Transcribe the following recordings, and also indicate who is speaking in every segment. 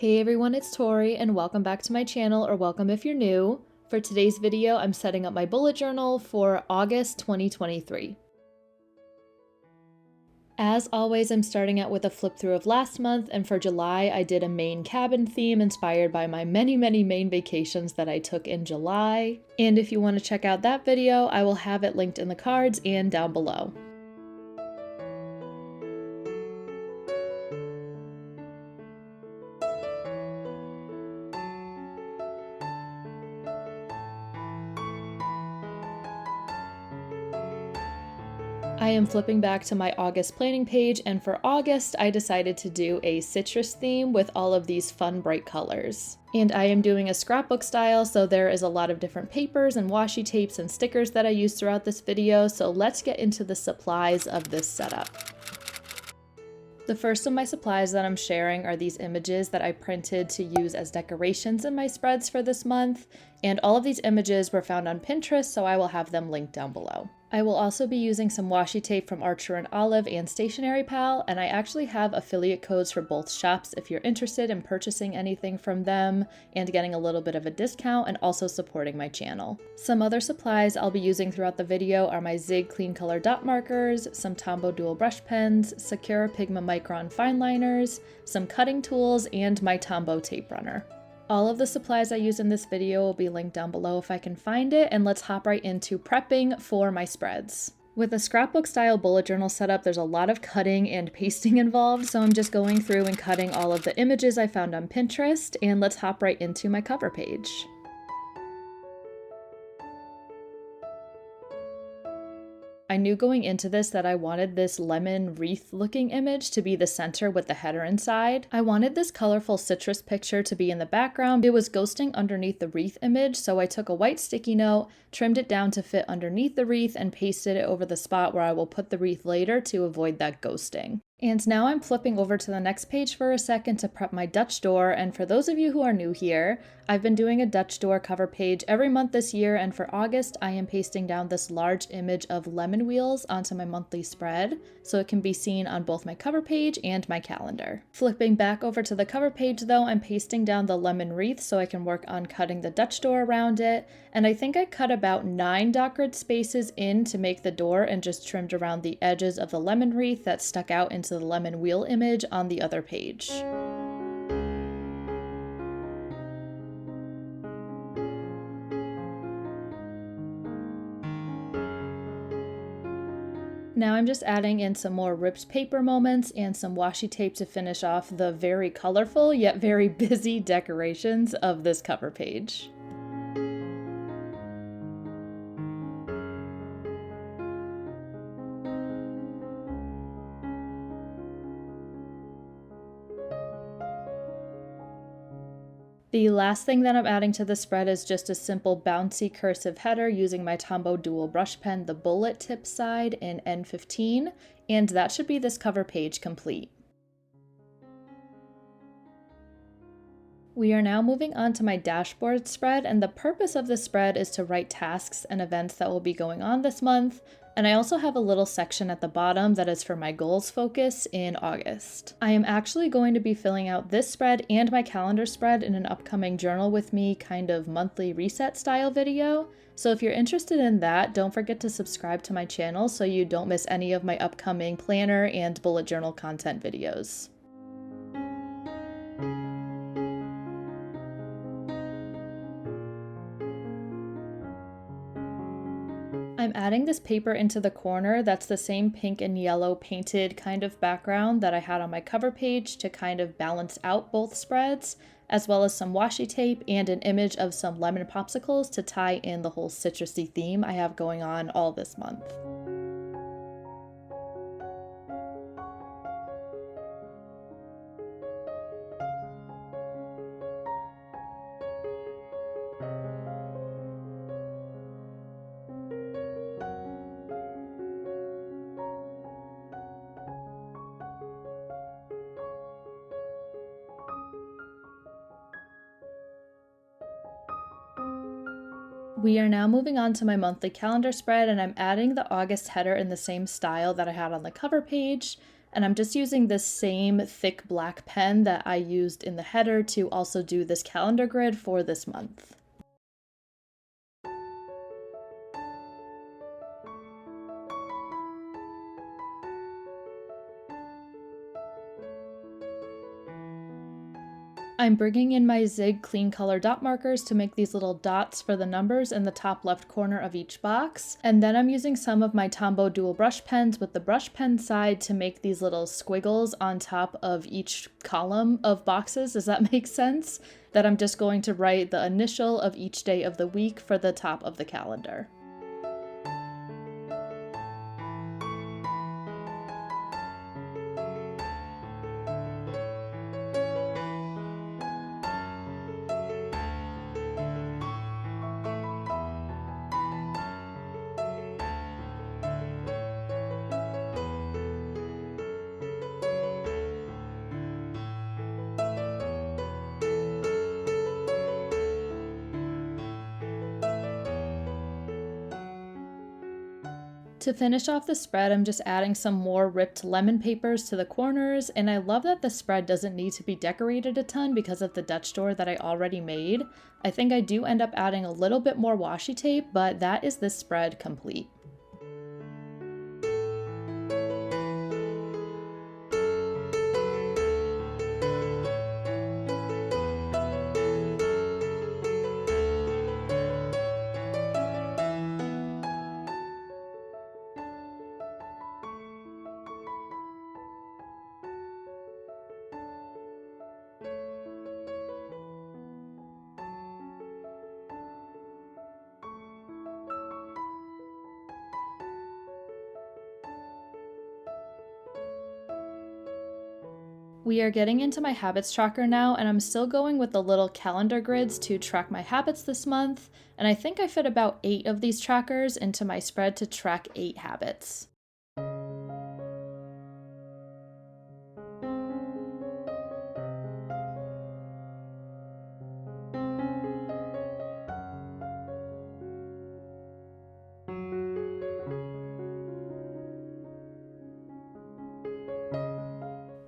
Speaker 1: Hey everyone, it's Tori and welcome back to my channel, or welcome if you're new. For today's video, I'm setting up my bullet journal for August 2023. As always, I'm starting out with a flip through of last month, and for July, I did a Maine cabin theme inspired by my many Maine vacations that I took in July. And if you want to check out that video, I will have it linked in the cards and down below. I am flipping back to my August planning page, and for August, I decided to do a citrus theme with all of these fun bright colors. And I am doing a scrapbook style, so there is a lot of different papers and washi tapes and stickers that I use throughout this video, so let's get into the supplies of this setup. The first of my supplies that I'm sharing are these images that I printed to use as decorations in my spreads for this month, and all of these images were found on Pinterest, so I will have them linked down below. I will also be using some washi tape from Archer and Olive and Stationery Pal, and I actually have affiliate codes for both shops if you're interested in purchasing anything from them and getting a little bit of a discount and also supporting my channel. Some other supplies I'll be using throughout the video are my Zig Clean Color dot markers, some Tombow dual brush pens, Sakura Pigma Micron fine liners, some cutting tools, and my Tombow tape runner. All of the supplies I use in this video will be linked down below if I can find it, and let's hop right into prepping for my spreads. With a scrapbook style bullet journal setup, there's a lot of cutting and pasting involved, so I'm just going through and cutting all of the images I found on Pinterest, and let's hop right into my cover page. I knew going into this that I wanted this lemon wreath looking image to be the center with the header inside. I wanted this colorful citrus picture to be in the background. It was ghosting underneath the wreath image, so I took a white sticky note, trimmed it down to fit underneath the wreath, and pasted it over the spot where I will put the wreath later to avoid that ghosting. And now I'm flipping over to the next page for a second to prep my Dutch door, and for those of you who are new here, I've been doing a Dutch door cover page every month this year, and for August I am pasting down this large image of lemon wheels onto my monthly spread, so it can be seen on both my cover page and my calendar. Flipping back over to the cover page though, I'm pasting down the lemon wreath so I can work on cutting the Dutch door around it, and I think I cut about 9 dot grid spaces in to make the door and just trimmed around the edges of the lemon wreath that stuck out into the lemon wheel image on the other page. Now I'm just adding in some more ripped paper moments and some washi tape to finish off the very colorful yet very busy decorations of this cover page. The last thing that I'm adding to the spread is just a simple bouncy cursive header using my Tombow dual brush pen, the bullet tip side in N15, and that should be this cover page complete. We are now moving on to my dashboard spread, and the purpose of this spread is to write tasks and events that will be going on this month, and I also have a little section at the bottom that is for my goals focus in August. I am actually going to be filling out this spread and my calendar spread in an upcoming journal with me kind of monthly reset style video, so if you're interested in that, don't forget to subscribe to my channel so you don't miss any of my upcoming planner and bullet journal content videos. I'm adding this paper into the corner that's the same pink and yellow painted kind of background that I had on my cover page to kind of balance out both spreads, as well as some washi tape and an image of some lemon popsicles to tie in the whole citrusy theme I have going on all this month. We are now moving on to my monthly calendar spread, and I'm adding the August header in the same style that I had on the cover page, And I'm just using this same thick black pen that I used in the header to also do this calendar grid for this month. I'm bringing in my Zig Clean Color dot markers to make these little dots for the numbers in the top left corner of each box. And then I'm using some of my Tombow dual brush pens with the brush pen side to make these little squiggles on top of each column of boxes. Does that make sense? That I'm just going to write the initial of each day of the week for the top of the calendar. To finish off the spread, I'm just adding some more ripped lemon papers to the corners, and I love that the spread doesn't need to be decorated a ton because of the Dutch door that I already made. I think I do end up adding a little bit more washi tape, but that is this spread complete. We are getting into my habits tracker now, and I'm still going with the little calendar grids to track my habits this month, and I think I fit about 8 of these trackers into my spread to track 8 habits.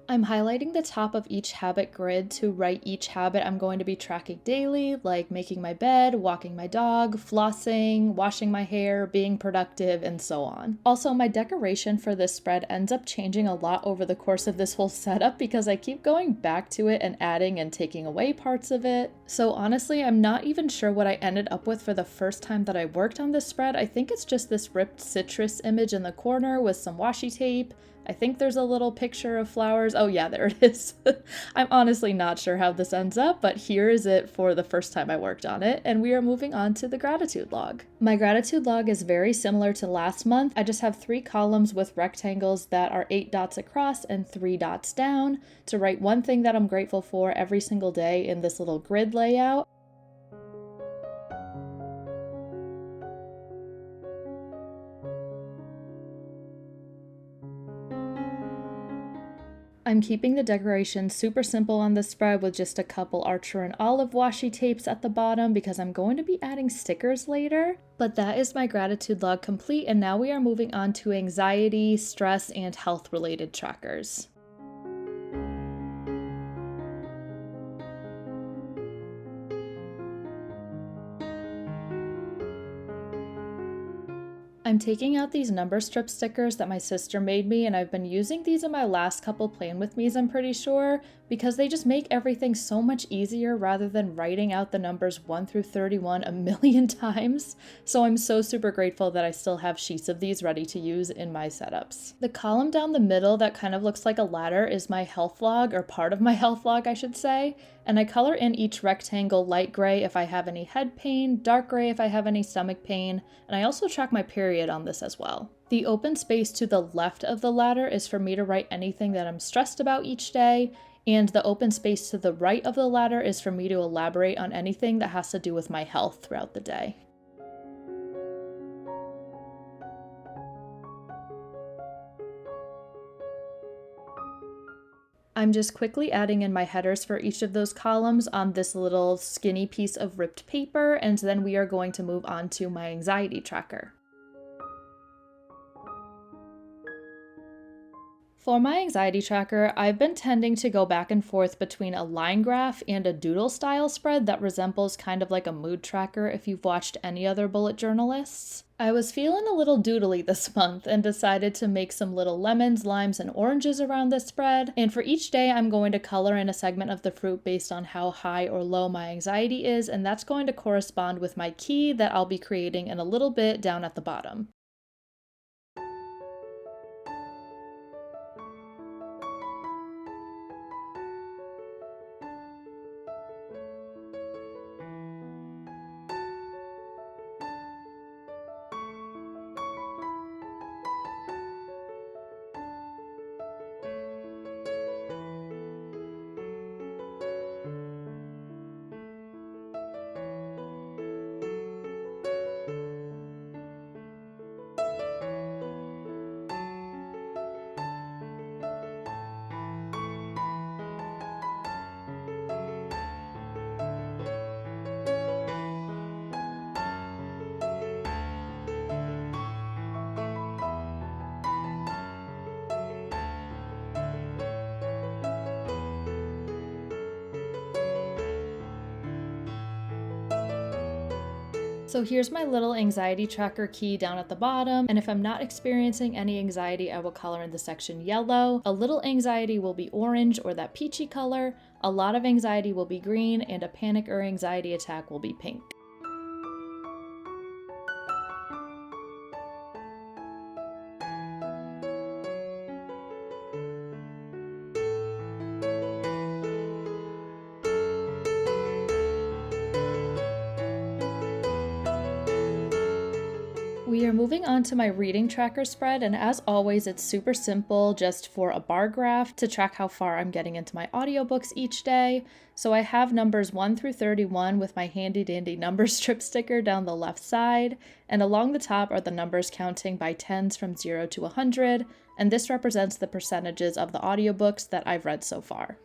Speaker 1: I'm highlighting the top of each habit grid to write each habit I'm going to be tracking daily, like making my bed, walking my dog, flossing, washing my hair, being productive, and so on. Also, my decoration for this spread ends up changing a lot over the course of this whole setup because I keep going back to it and adding and taking away parts of it. So honestly, I'm not even sure what I ended up with for the first time that I worked on this spread. I think it's just this ripped citrus image in the corner with some washi tape. I think there's a little picture of flowers. Oh yeah, there it is. I'm honestly not sure how this ends up, but here is it for the first time I worked on it, and we are moving on to the gratitude log. My gratitude log is very similar to last month. I just have 3 columns with rectangles that are 8 dots across and 3 dots down to write one thing that I'm grateful for every single day in this little grid layout. I'm keeping the decoration super simple on this spread with just a couple Archer and Olive washi tapes at the bottom because I'm going to be adding stickers later. But that is my gratitude log complete, and now we are moving on to anxiety, stress, and health related trackers. I'm taking out these number strip stickers that my sister made me, and I've been using these in my last couple plan with me's, I'm pretty sure, because they just make everything so much easier rather than writing out the numbers 1 through 31 a million times. So I'm so super grateful that I still have sheets of these ready to use in my setups. The column down the middle that kind of looks like a ladder is my health log, or part of my health log, I should say. And I color in each rectangle light gray if I have any head pain, dark gray if I have any stomach pain, and I also track my period on this as well. The open space to the left of the ladder is for me to write anything that I'm stressed about each day, and the open space to the right of the ladder is for me to elaborate on anything that has to do with my health throughout the day. I'm just quickly adding in my headers for each of those columns on this little skinny piece of ripped paper, and then we are going to move on to my anxiety tracker. For my anxiety tracker, I've been tending to go back and forth between a line graph and a doodle style spread that resembles kind of like a mood tracker if you've watched any other bullet journalists. I was feeling a little doodly this month and decided to make some little lemons, limes, and oranges around this spread, and for each day I'm going to color in a segment of the fruit based on how high or low my anxiety is, and that's going to correspond with my key that I'll be creating in a little bit down at the bottom. So here's my little anxiety tracker key down at the bottom, and if I'm not experiencing any anxiety, I will color in the section yellow. A little anxiety will be orange or that peachy color, a lot of anxiety will be green, and a panic or anxiety attack will be pink. We are moving on to my reading tracker spread, and as always, it's super simple, just for a bar graph to track how far I'm getting into my audiobooks each day. So I have numbers 1 through 31 with my handy dandy number strip sticker down the left side, and along the top are the numbers counting by tens from 0 to 100, and this represents the percentages of the audiobooks that I've read so far.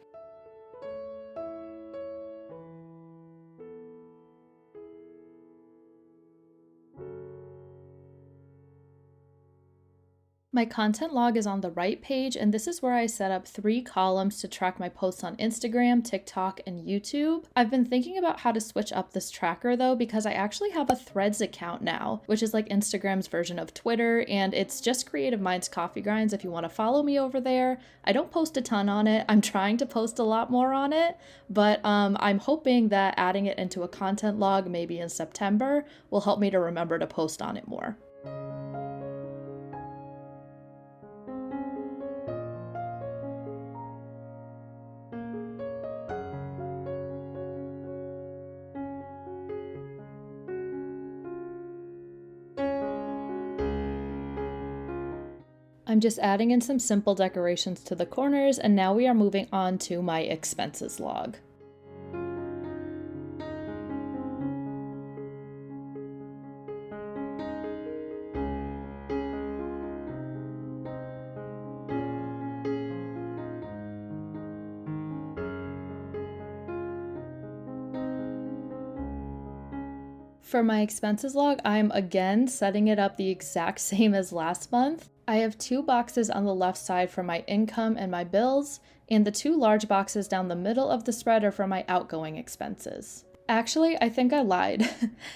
Speaker 1: My content log is on the right page, and this is where I set up 3 columns to track my posts on Instagram, TikTok, and YouTube. I've been thinking about how to switch up this tracker though, because I actually have a Threads account now, which is like Instagram's version of Twitter, and it's just Creative Minds Coffee Grinds if you want to follow me over there. I don't post a ton on it. I'm trying to post a lot more on it, but I'm hoping that adding it into a content log maybe in September will help me to remember to post on it more. I'm just adding in some simple decorations to the corners, and now we are moving on to my expenses log. For my expenses log, I'm again setting it up the exact same as last month. I have 2 boxes on the left side for my income and my bills, and the 2 large boxes down the middle of the spread are for my outgoing expenses. Actually, I think I lied.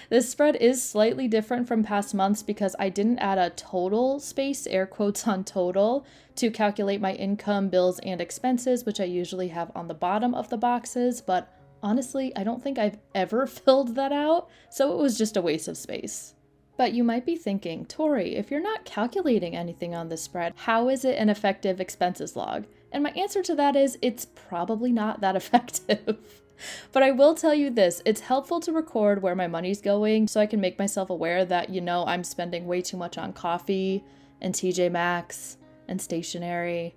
Speaker 1: This spread is slightly different from past months because I didn't add a total space, air quotes on total, to calculate my income, bills, and expenses, which I usually have on the bottom of the boxes, but honestly, I don't think I've ever filled that out, so it was just a waste of space. But you might be thinking, Tori, if you're not calculating anything on this spread, how is it an effective expenses log? And my answer to that is, it's probably not that effective. But I will tell you this, it's helpful to record where my money's going so I can make myself aware that, I'm spending way too much on coffee and TJ Maxx and stationery.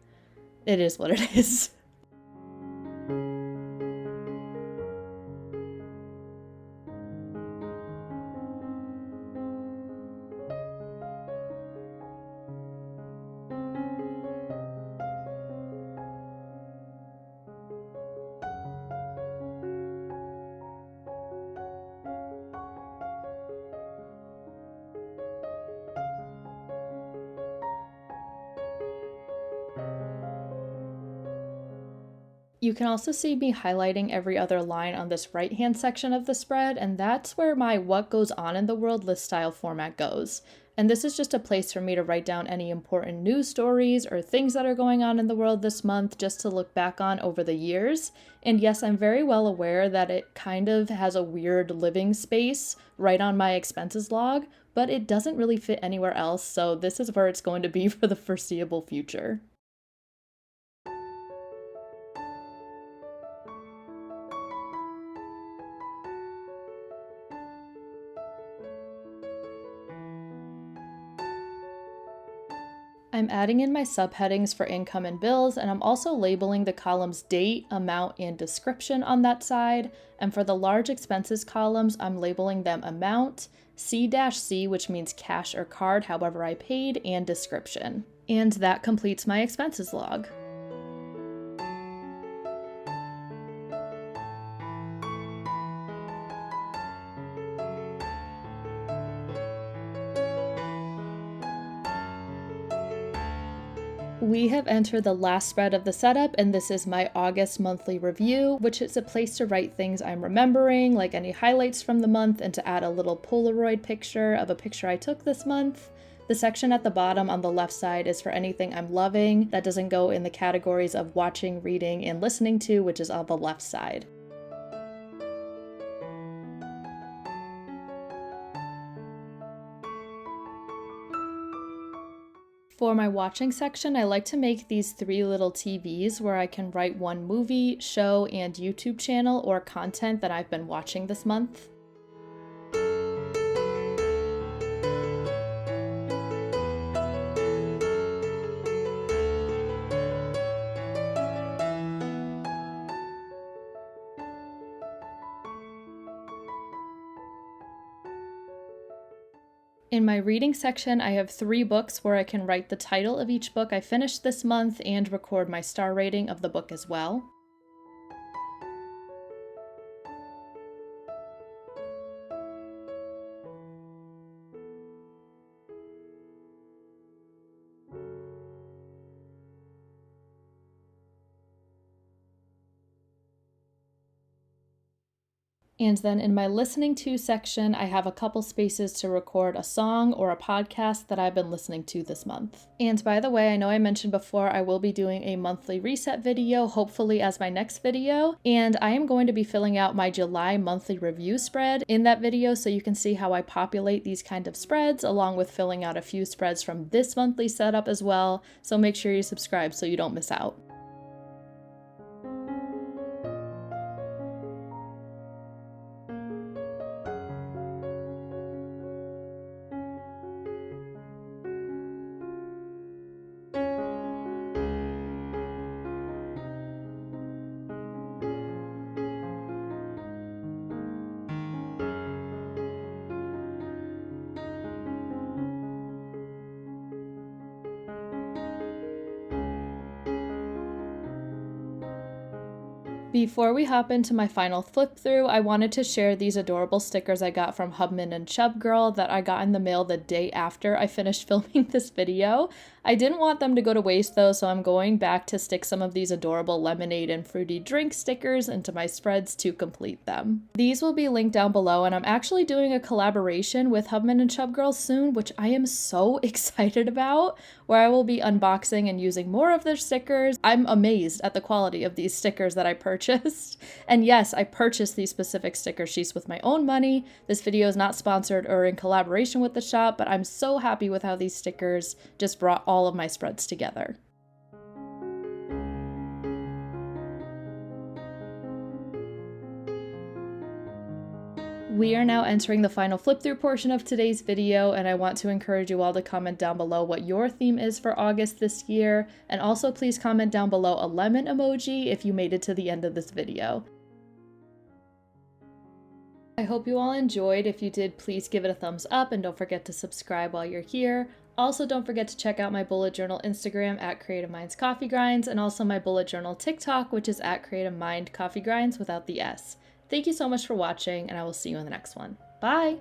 Speaker 1: It is what it is. You can also see me highlighting every other line on this right-hand section of the spread, and that's where my what goes on in the world list style format goes. And this is just a place for me to write down any important news stories or things that are going on in the world this month just to look back on over the years. And yes, I'm very well aware that it kind of has a weird living space right on my expenses log, but it doesn't really fit anywhere else, so this is where it's going to be for the foreseeable future. I'm adding in my subheadings for income and bills, and I'm also labeling the columns date, amount, and description on that side. And for the large expenses columns, I'm labeling them amount, C-C, which means cash or card, however I paid, and description. And that completes my expenses log. We have entered the last spread of the setup, and this is my August monthly review, which is a place to write things I'm remembering, like any highlights from the month, and to add a little Polaroid picture of a picture I took this month. The section at the bottom on the left side is for anything I'm loving that doesn't go in the categories of watching, reading, and listening to, which is on the left side. For my watching section, I like to make these 3 little TVs where I can write one movie, show, and YouTube channel or content that I've been watching this month. In my reading section, I have 3 books where I can write the title of each book I finished this month and record my star rating of the book as well. And then in my listening to section, I have a couple spaces to record a song or a podcast that I've been listening to this month. And by the way, I know I mentioned before I will be doing a monthly reset video, hopefully as my next video. And I am going to be filling out my July monthly review spread in that video so you can see how I populate these kind of spreads, along with filling out a few spreads from this monthly setup as well. So make sure you subscribe so you don't miss out. Before we hop into my final flip through, I wanted to share these adorable stickers I got from Hubman and Chub Girl that I got in the mail the day after I finished filming this video. I didn't want them to go to waste though, so I'm going back to stick some of these adorable lemonade and fruity drink stickers into my spreads to complete them. These will be linked down below, and I'm actually doing a collaboration with Hubman and Chub Girl soon, which I am so excited about, where I will be unboxing and using more of their stickers. I'm amazed at the quality of these stickers that I purchased. And yes, I purchased these specific sticker sheets with my own money. This video is not sponsored or in collaboration with the shop, but I'm so happy with how these stickers just brought all of my spreads together. We are now entering the final flip through portion of today's video, and I want to encourage you all to comment down below what your theme is for August this year, and also please comment down below a lemon emoji if you made it to the end of this video. I hope you all enjoyed. If you did, please give it a thumbs up and don't forget to subscribe while you're here. Also, don't forget to check out my bullet journal Instagram at Creative Minds Coffee Grinds, and also my bullet journal TikTok, which is at Creative Mind Coffee Grinds without the S. Thank you so much for watching, and I will see you in the next one. Bye!